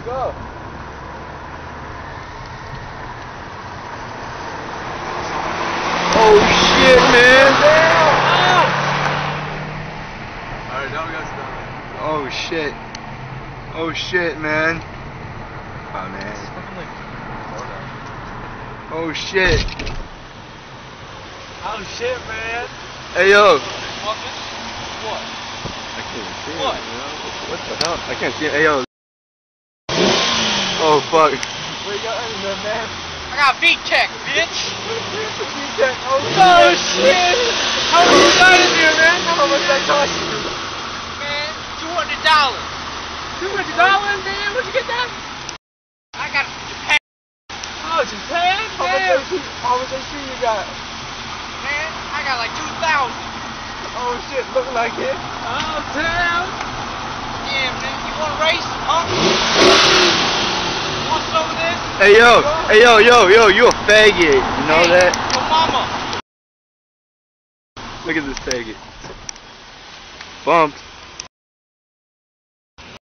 go. Oh shit, man! Alright, now we got stuff. Oh shit. Oh shit, man. Oh man. Oh shit. Oh shit, man. Hey yo. What? I can't see What? it, man. What the hell? I can't see it. Hey yo. Oh fuck. Where you going, man? I got V-Tech, bitch! Oh shit! How much is that in here, man? How much that cost you? Man, $200. $200, man? Where'd you get that? I got it from Japan. Oh, Japan? How much AC you got? Man, I got like 2,000. Oh shit, look like it. Oh damn! Yeah, man, you wanna race, huh? Want some of this? Hey yo, you a faggot. You know Hey, that? your mama. Look at this faggot. Bumped.